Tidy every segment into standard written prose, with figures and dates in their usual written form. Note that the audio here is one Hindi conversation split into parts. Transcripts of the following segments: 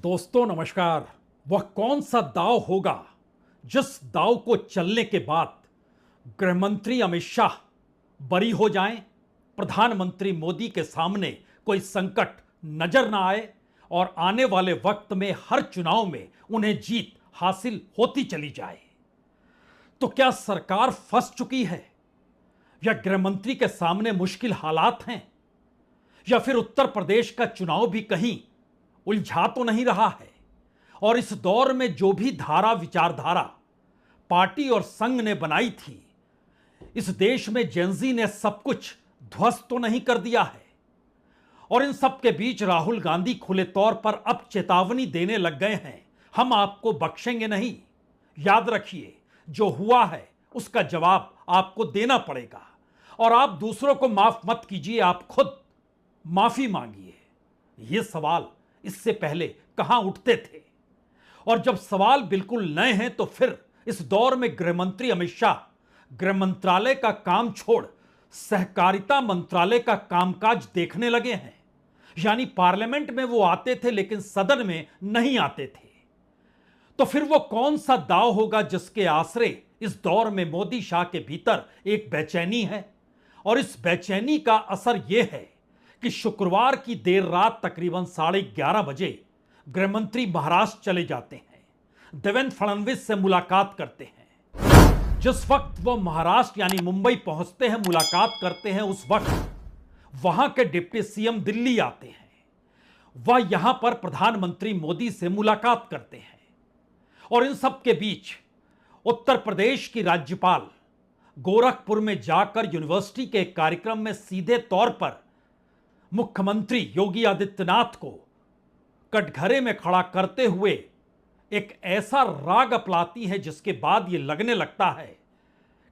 दोस्तों नमस्कार। वह कौन सा दांव होगा जिस दांव को चलने के बाद गृहमंत्री अमित शाह बरी हो जाएं, प्रधानमंत्री मोदी के सामने कोई संकट नजर ना आए और आने वाले वक्त में हर चुनाव में उन्हें जीत हासिल होती चली जाए। तो क्या सरकार फंस चुकी है या गृहमंत्री के सामने मुश्किल हालात हैं या फिर उत्तर प्रदेश का चुनाव भी कहीं उलझा तो नहीं रहा है? और इस दौर में जो भी धारा विचारधारा पार्टी और संघ ने बनाई थी, इस देश में जेनजी ने सब कुछ ध्वस्त तो नहीं कर दिया है? और इन सब के बीच राहुल गांधी खुले तौर पर अब चेतावनी देने लग गए हैं, हम आपको बख्शेंगे नहीं। याद रखिए, जो हुआ है उसका जवाब आपको देना पड़ेगा और आप दूसरों को माफ मत कीजिए, आप खुद माफी मांगिए। ये सवाल इससे पहले कहां उठते थे? और जब सवाल बिल्कुल नए हैं तो फिर इस दौर में गृहमंत्री अमित शाह गृह मंत्रालय का काम छोड़ सहकारिता मंत्रालय का कामकाज देखने लगे हैं। यानी पार्लियामेंट में वो आते थे लेकिन सदन में नहीं आते थे। तो फिर वो कौन सा दांव होगा जिसके आसरे इस दौर में मोदी शाह के भीतर एक बेचैनी है? और इस बेचैनी का असर यह है कि शुक्रवार की देर रात तकरीबन 11:30 बजे गृहमंत्री महाराष्ट्र चले जाते हैं, देवेंद्र फडणवीस से मुलाकात करते हैं। जिस वक्त वो महाराष्ट्र यानी मुंबई पहुंचते हैं, मुलाकात करते हैं, उस वक्त वहां के डिप्टी सीएम दिल्ली आते हैं। वह यहां पर प्रधानमंत्री मोदी से मुलाकात करते हैं और इन सब के बीच उत्तर प्रदेश की राज्यपाल गोरखपुर में जाकर यूनिवर्सिटी के एक कार्यक्रम में सीधे तौर पर मुख्यमंत्री योगी आदित्यनाथ को कटघरे में खड़ा करते हुए एक ऐसा राग अपनाती है जिसके बाद यह लगने लगता है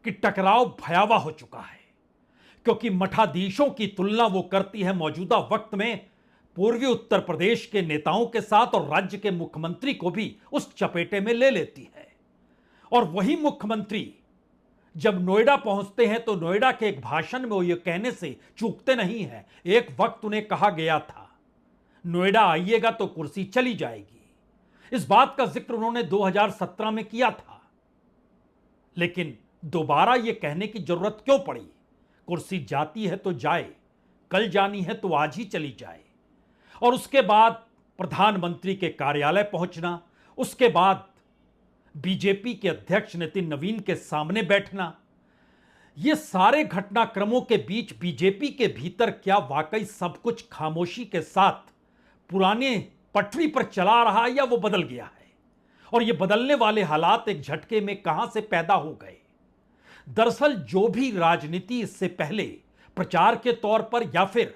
कि टकराव भयावह हो चुका है। क्योंकि मठाधीशों की तुलना वो करती है मौजूदा वक्त में पूर्वी उत्तर प्रदेश के नेताओं के साथ और राज्य के मुख्यमंत्री को भी उस चपेटे में ले लेती है। और वही मुख्यमंत्री जब नोएडा पहुंचते हैं तो नोएडा के एक भाषण में वो ये कहने से चूकते नहीं हैं, एक वक्त उन्हें कहा गया था नोएडा आइएगा तो कुर्सी चली जाएगी। इस बात का जिक्र उन्होंने 2017 में किया था, लेकिन दोबारा यह कहने की जरूरत क्यों पड़ी? कुर्सी जाती है तो जाए, कल जानी है तो आज ही चली जाए। और उसके बाद प्रधानमंत्री के कार्यालय पहुंचना, उसके बाद बीजेपी के अध्यक्ष नितिन नवीन के सामने बैठना, ये सारे घटनाक्रमों के बीच बीजेपी के भीतर क्या वाकई सब कुछ खामोशी के साथ पुराने पटरी पर चला रहा है या वो बदल गया है? और ये बदलने वाले हालात एक झटके में कहां से पैदा हो गए? दरअसल जो भी राजनीति इससे पहले प्रचार के तौर पर या फिर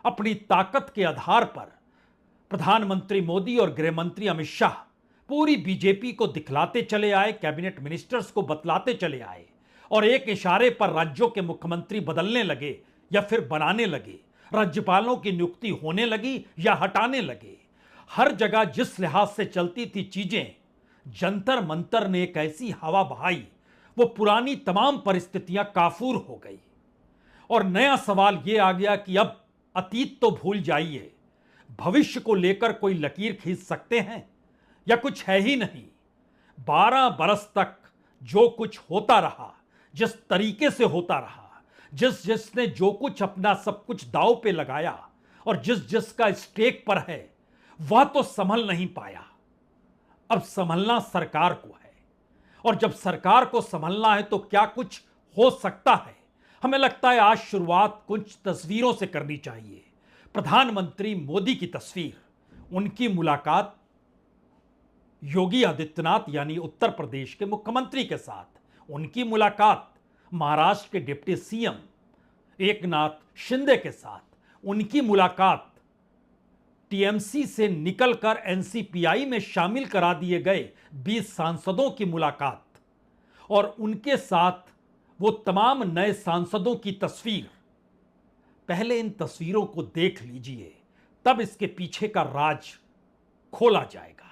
अपनी ताकत के आधार पर प्रधानमंत्री मोदी और गृहमंत्री अमित शाह पूरी बीजेपी को दिखलाते चले आए, कैबिनेट मिनिस्टर्स को बतलाते चले आए और एक इशारे पर राज्यों के मुख्यमंत्री बदलने लगे या फिर बनाने लगे, राज्यपालों की नियुक्ति होने लगी या हटाने लगे। हर जगह जिस लिहाज से चलती थी चीजें, जंतर मंतर ने एक ऐसी हवा बहाई, वो पुरानी तमाम परिस्थितियां काफूर हो गई। और नया सवाल यह आ गया कि अब अतीत तो भूल जाइए, भविष्य को लेकर कोई लकीर खींच सकते हैं या कुछ है ही नहीं? 12 बरस तक जो कुछ होता रहा, जिस तरीके से होता रहा, जिसने जो कुछ अपना सब कुछ दांव पे लगाया और जिसका स्टेक पर है, वह तो संभल नहीं पाया। अब संभलना सरकार को है और जब सरकार को संभलना है तो क्या कुछ हो सकता है? हमें लगता है आज शुरुआत कुछ तस्वीरों से करनी चाहिए। प्रधानमंत्री मोदी की तस्वीर, उनकी मुलाकात योगी आदित्यनाथ यानी उत्तर प्रदेश के मुख्यमंत्री के साथ, उनकी मुलाकात महाराष्ट्र के डिप्टी सीएम एकनाथ शिंदे के साथ, उनकी मुलाकात टीएमसी से निकलकर एनसीपीआई में शामिल करा दिए गए 20 सांसदों की मुलाकात और उनके साथ वो तमाम नए सांसदों की तस्वीर। पहले इन तस्वीरों को देख लीजिए, तब इसके पीछे का राज खोला जाएगा।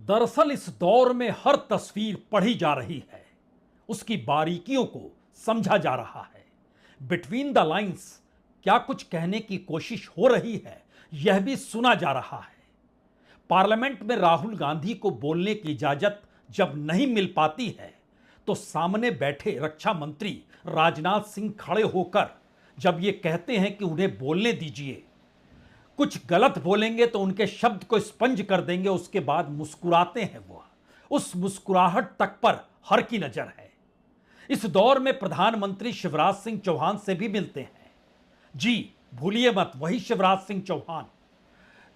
दरअसल इस दौर में हर तस्वीर पढ़ी जा रही है, उसकी बारीकियों को समझा जा रहा है। बिटवीन द लाइंस क्या कुछ कहने की कोशिश हो रही है, यह भी सुना जा रहा है। पार्लियामेंट में राहुल गांधी को बोलने की इजाजत जब नहीं मिल पाती है, तो सामने बैठे रक्षा मंत्री राजनाथ सिंह खड़े होकर जब ये कहते हैं कि उन्हें बोलने दीजिए, कुछ गलत बोलेंगे तो उनके शब्द को स्पंज कर देंगे, उसके बाद मुस्कुराते हैं वो। उस मुस्कुराहट तक पर हर की नजर है। इस दौर में प्रधानमंत्री शिवराज सिंह चौहान से भी मिलते हैं। जी भूलिए मत, वही शिवराज सिंह चौहान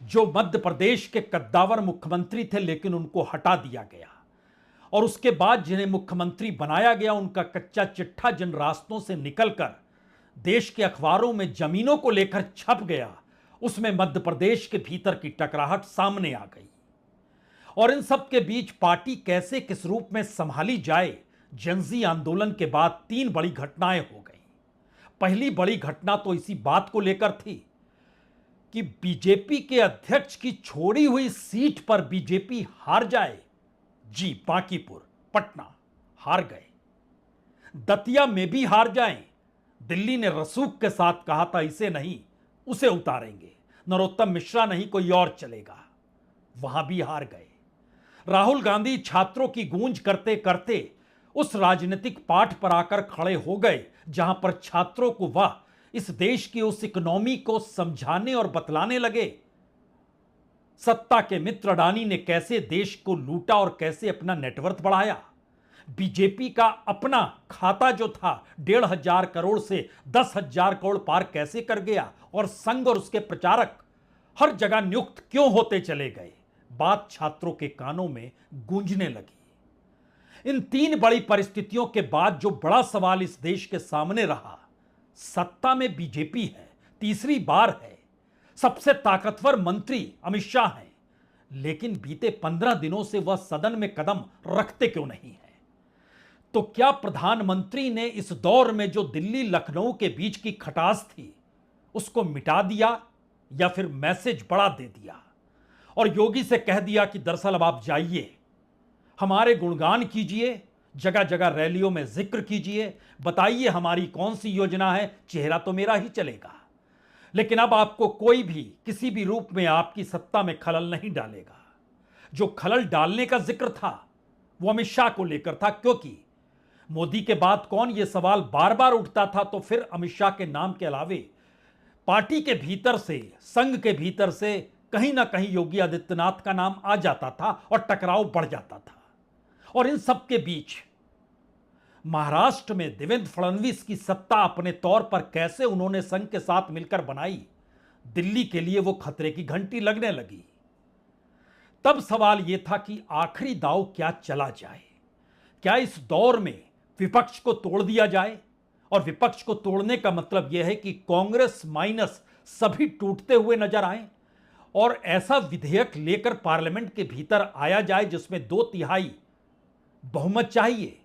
जो मध्य प्रदेश के कद्दावर मुख्यमंत्री थे, लेकिन उनको हटा दिया गया और उसके बाद जिन्हें मुख्यमंत्री बनाया गया, उनका कच्चा चिट्ठा जिन रास्तों से निकलकर देश के अखबारों में जमीनों को लेकर छप गया, उसमें मध्य प्रदेश के भीतर की टकराहट सामने आ गई। और इन सब के बीच पार्टी कैसे किस रूप में संभाली जाए, जनजी आंदोलन के बाद 3 बड़ी घटनाएं हो गई। पहली बड़ी घटना तो इसी बात को लेकर थी कि बीजेपी के अध्यक्ष की छोड़ी हुई सीट पर बीजेपी हार जाए। जी बांकीपुर, पटना हार गए। दतिया में भी हार जाएं। दिल्ली ने रसूख के साथ कहा था इसे नहीं उसे उतारेंगे, नरोत्तम मिश्रा नहीं कोई और चलेगा, वहां भी हार गए। राहुल गांधी छात्रों की गूंज करते करते उस राजनीतिक पाठ पर आकर खड़े हो गए जहां पर छात्रों को वह इस देश की उस इकोनॉमी को समझाने और बतलाने लगे। सत्ता के मित्र अडानी ने कैसे देश को लूटा और कैसे अपना नेटवर्थ बढ़ाया। बीजेपी का अपना खाता जो था 1,500 करोड़ से 10,000 करोड़ पार कैसे कर गया, और संघ और उसके प्रचारक हर जगह नियुक्त क्यों होते चले गए, बात छात्रों के कानों में गूंजने लगी। इन 3 बड़ी परिस्थितियों के बाद जो बड़ा सवाल इस देश के सामने रहा, सत्ता में बीजेपी है, तीसरी बार है, सबसे ताकतवर मंत्री अमित शाह हैं, लेकिन बीते 15 दिनों से वह सदन में कदम रखते क्यों नहीं है। तो क्या प्रधानमंत्री ने इस दौर में जो दिल्ली लखनऊ के बीच की खटास थी उसको मिटा दिया, या फिर मैसेज बड़ा दे दिया और योगी से कह दिया कि दरअसल अब आप जाइए, हमारे गुणगान कीजिए, जगह जगह रैलियों में जिक्र कीजिए, बताइए हमारी कौन सी योजना है, चेहरा तो मेरा ही चलेगा, लेकिन अब आपको कोई भी किसी भी रूप में आपकी सत्ता में खलल नहीं डालेगा। जो खलल डालने का जिक्र था वो अमित शाह को लेकर था, क्योंकि मोदी के बाद कौन, यह सवाल बार बार उठता था, तो फिर अमित शाह के नाम के अलावे पार्टी के भीतर से, संघ के भीतर से कहीं ना कहीं योगी आदित्यनाथ का नाम आ जाता था और टकराव बढ़ जाता था। और इन सब के बीच महाराष्ट्र में देवेंद्र फडणवीस की सत्ता अपने तौर पर कैसे उन्होंने संघ के साथ मिलकर बनाई, दिल्ली के लिए वो खतरे की घंटी लगने लगी। तब सवाल यह था कि आखिरी दांव क्या चला जाए, क्या इस दौर में विपक्ष को तोड़ दिया जाए, और विपक्ष को तोड़ने का मतलब यह है कि कांग्रेस माइनस सभी टूटते हुए नजर आए और ऐसा विधेयक लेकर पार्लियामेंट के भीतर आया जाए जिसमें 2/3 बहुमत चाहिए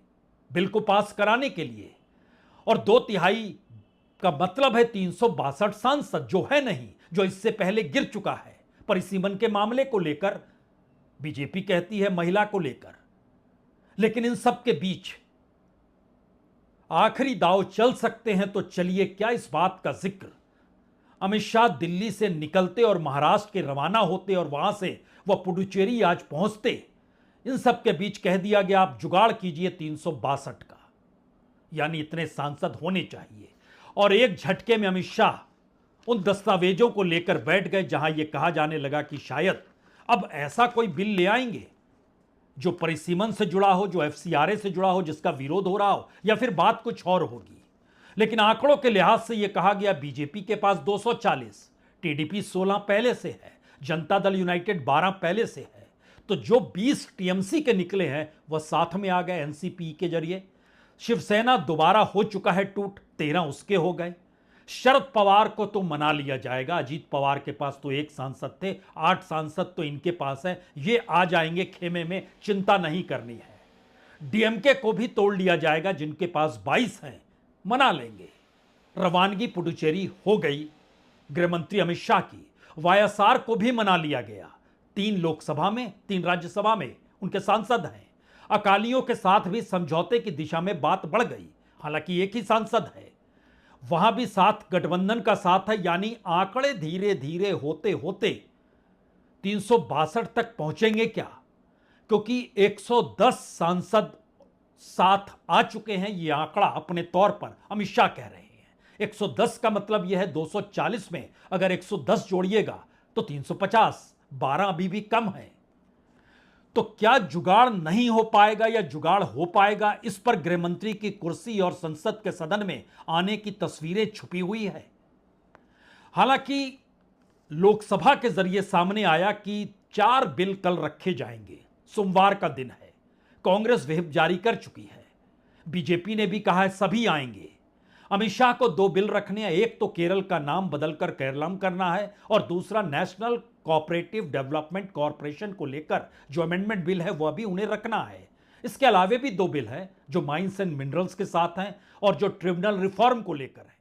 बिल को पास कराने के लिए, और 2/3 का मतलब है 362 सांसद, जो है नहीं, जो इससे पहले गिर चुका है परिसीमन के मामले को लेकर, बीजेपी कहती है महिला को लेकर। लेकिन इन सब के बीच आखिरी दांव चल सकते हैं, तो चलिए क्या इस बात का जिक्र अमित शाह दिल्ली से निकलते और महाराष्ट्र के रवाना होते और वहां से वह पुडुचेरी आज पहुंचते, इन सब के बीच कह दिया गया आप जुगाड़ कीजिए 362 का, यानी इतने सांसद होने चाहिए, और एक झटके में अमित शाह उन दस्तावेजों को लेकर बैठ गए जहां यह कहा जाने लगा कि शायद अब ऐसा कोई बिल ले आएंगे जो परिसीमन से जुड़ा हो, जो एफसीआरए से जुड़ा हो, जिसका विरोध हो रहा हो, या फिर बात कुछ और होगी। लेकिन आंकड़ों के लिहाज से यह कहा गया बीजेपी के पास 240, टीडीपी 16 पहले से है, जनता दल यूनाइटेड 12 पहले से है, तो जो 20 टीएमसी के निकले हैं वह साथ में आ गए एनसीपी के जरिए। शिवसेना दोबारा हो चुका है टूट, 13 उसके हो गए। शरद पवार को तो मना लिया जाएगा, अजीत पवार के पास तो 1 सांसद थे, 8 सांसद तो इनके पास है, ये आ जाएंगे खेमे में, चिंता नहीं करनी है। डीएमके को भी तोड़ लिया जाएगा, जिनके पास 22 हैं, मना लेंगे। रवानगी पुडुचेरी हो गई गृहमंत्री अमित शाह की, वाईएसआर को भी मना लिया गया, 3 लोकसभा में, 3 राज्यसभा में उनके सांसद हैं। अकालियों के साथ भी समझौते की दिशा में बात बढ़ गई, हालांकि एक ही सांसद है। वहां भी साथ गठबंधन का साथ है, यानी आंकड़े धीरे धीरे होते होते 362 तक पहुंचेंगे क्या? क्योंकि 110 सांसद साथ आ चुके हैं, यह आंकड़ा अपने तौर पर अमित शाह कह रहे हैं। 110 का मतलब यह है 240 में अगर 110 जोड़िएगा तो 350, 12 अभी भी कम है। तो क्या जुगाड़ नहीं हो पाएगा या जुगाड़ हो पाएगा, इस पर गृह मंत्री की कुर्सी और संसद के सदन में आने की तस्वीरें छुपी हुई है। हालांकि लोकसभा के जरिए सामने आया कि 4 बिल कल रखे जाएंगे, सोमवार का दिन है। कांग्रेस व्हिप जारी कर चुकी है, बीजेपी ने भी कहा है सभी आएंगे। अमित शाह को 2 बिल रखने हैं, एक तो केरल का नाम बदलकर केरलम करना है और दूसरा नेशनल कोऑपरेटिव डेवलपमेंट कॉरपोरेशन को लेकर जो अमेंडमेंट बिल है वह भी उन्हें रखना है। इसके अलावे भी 2 बिल हैं जो माइंस एंड मिनरल्स के साथ हैं और जो ट्रिब्यूनल रिफॉर्म को लेकर है।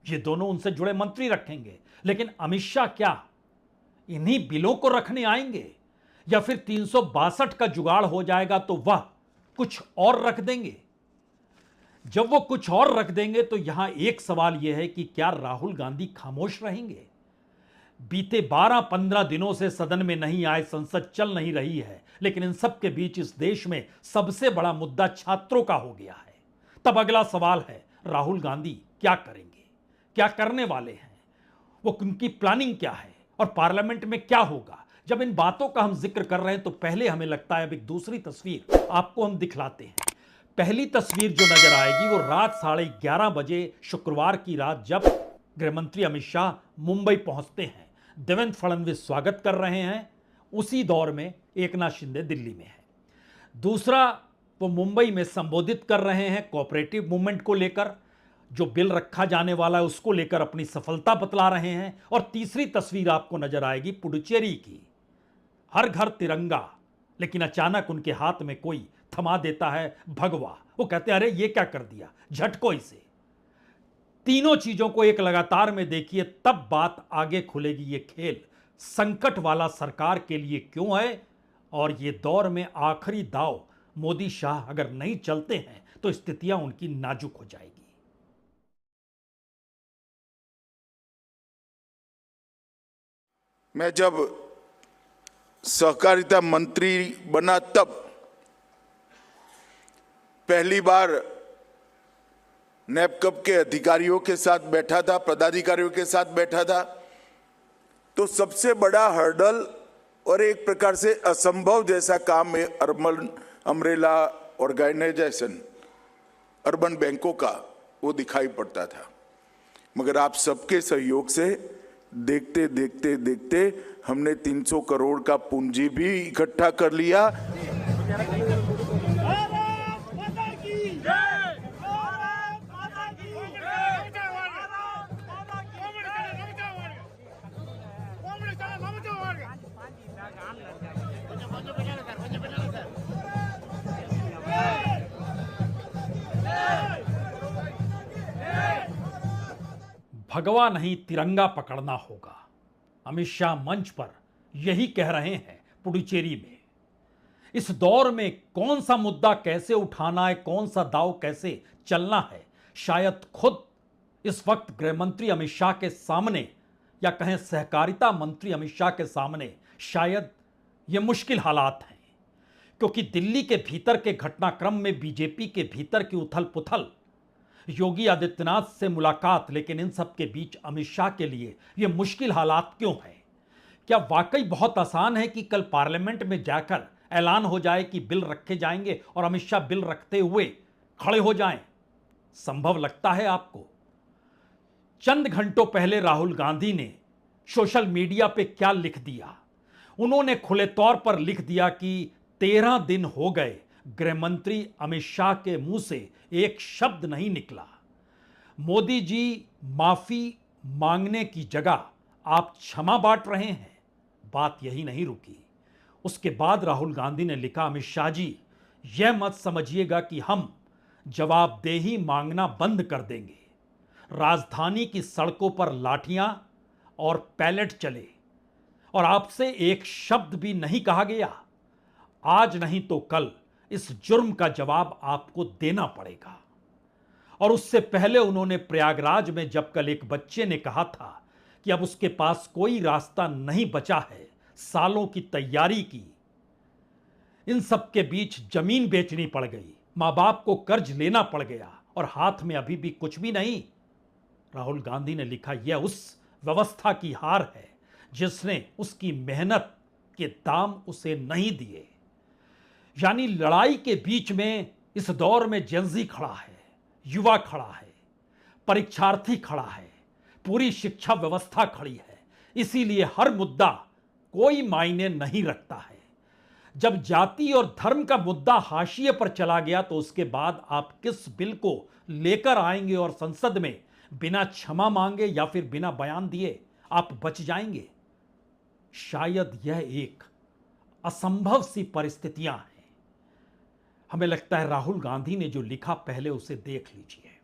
ये दोनों उनसे जुड़े मंत्री रखेंगे, लेकिन अमित शाह क्या इन्हीं बिलों को रखने आएंगे या फिर 362 का जुगाड़ हो जाएगा तो वह कुछ और रख देंगे? जब वो कुछ और रख देंगे तो यहां एक सवाल यह है कि क्या राहुल गांधी खामोश रहेंगे? बीते 12-15 दिनों से सदन में नहीं आए, संसद चल नहीं रही है, लेकिन इन सब के बीच इस देश में सबसे बड़ा मुद्दा छात्रों का हो गया है। तब अगला सवाल है, राहुल गांधी क्या करेंगे, क्या करने वाले हैं, वो उनकी प्लानिंग क्या है और पार्लियामेंट में क्या होगा? जब इन बातों का हम जिक्र कर रहे हैं तो पहले हमें लगता है अब एक दूसरी तस्वीर आपको हम दिखलाते हैं। पहली तस्वीर जो नजर आएगी वो रात 11:30 बजे शुक्रवार की रात, जब गृहमंत्री अमित शाह मुंबई पहुंचते हैं। देवेंद्र फडणवीस स्वागत कर रहे हैं, उसी दौर में एकनाथ शिंदे दिल्ली में है। दूसरा, वो मुंबई में संबोधित कर रहे हैं कोऑपरेटिव मूवमेंट को लेकर, जो बिल रखा जाने वाला है उसको लेकर अपनी सफलता बतला रहे हैं। और तीसरी तस्वीर आपको नजर आएगी पुडुचेरी की, हर घर तिरंगा, लेकिन अचानक उनके हाथ में कोई थमा देता है भगवा। वो कहते हैं अरे ये क्या कर दिया, झटको इसे। तीनों चीजों को एक लगातार में देखिए, तब बात आगे खुलेगी। ये खेल संकट वाला सरकार के लिए क्यों है और ये दौर में आखिरी दाव मोदी शाह अगर नहीं चलते हैं तो स्थितियां उनकी नाजुक हो जाएगी। मैं जब सहकारिता मंत्री बना तब पहली बार नैपकप के अधिकारियों के साथ बैठा था, पदाधिकारियों के साथ बैठा था, तो सबसे बड़ा हर्डल और एक प्रकार से असंभव जैसा काम है अर्बन अम्ब्रेला ऑर्गेनाइजेशन, अर्बन बैंकों का, वो दिखाई पड़ता था। मगर आप सबके सहयोग से देखते देखते देखते हमने 300 करोड़ का पूंजी भी इकट्ठा कर लिया। भगवा नहीं तिरंगा पकड़ना होगा, अमित शाह मंच पर यही कह रहे हैं पुडुचेरी में। इस दौर में कौन सा मुद्दा कैसे उठाना है, कौन सा दाव कैसे चलना है, शायद खुद इस वक्त गृह मंत्री अमित शाह के सामने या कहें सहकारिता मंत्री अमित शाह के सामने शायद ये मुश्किल हालात हैं। क्योंकि दिल्ली के भीतर के घटनाक्रम में बीजेपी के भीतर की उथल पुथल, योगी आदित्यनाथ से मुलाकात, लेकिन इन सब के बीच अमित शाह के लिए यह मुश्किल हालात क्यों है? क्या वाकई बहुत आसान है कि कल पार्लियामेंट में जाकर ऐलान हो जाए कि बिल रखे जाएंगे और अमित शाह बिल रखते हुए खड़े हो जाएं? संभव लगता है आपको? चंद घंटों पहले राहुल गांधी ने सोशल मीडिया पे क्या लिख दिया? उन्होंने खुले तौर पर लिख दिया कि 13 दिन हो गए गृह मंत्री अमित शाह के मुंह से एक शब्द नहीं निकला। मोदी जी माफी मांगने की जगह आप क्षमा बांट रहे हैं। बात यही नहीं रुकी, उसके बाद राहुल गांधी ने लिखा, अमित शाह जी, यह मत समझिएगा कि हम जवाबदेही मांगना बंद कर देंगे। राजधानी की सड़कों पर लाठियां और पैलेट चले और आपसे एक शब्द भी नहीं कहा गया। आज नहीं तो कल इस जुर्म का जवाब आपको देना पड़ेगा। और उससे पहले उन्होंने प्रयागराज में जब कल एक बच्चे ने कहा था कि अब उसके पास कोई रास्ता नहीं बचा है, सालों की तैयारी की, इन सब के बीच जमीन बेचनी पड़ गई, मां बाप को कर्ज लेना पड़ गया और हाथ में अभी भी कुछ भी नहीं। राहुल गांधी ने लिखा, यह उस व्यवस्था की हार है जिसने उसकी मेहनत के दाम उसे नहीं दिए। यानी लड़ाई के बीच में इस दौर में जेंजी खड़ा है, युवा खड़ा है, परीक्षार्थी खड़ा है, पूरी शिक्षा व्यवस्था खड़ी है। इसीलिए हर मुद्दा कोई मायने नहीं रखता है। जब जाति और धर्म का मुद्दा हाशिए पर चला गया तो उसके बाद आप किस बिल को लेकर आएंगे और संसद में बिना क्षमा मांगे या फिर बिना बयान दिए आप बच जाएंगे? शायद यह एक असंभव सी परिस्थितियां हैं। हमें लगता है राहुल गांधी ने जो लिखा, पहले उसे देख लीजिए।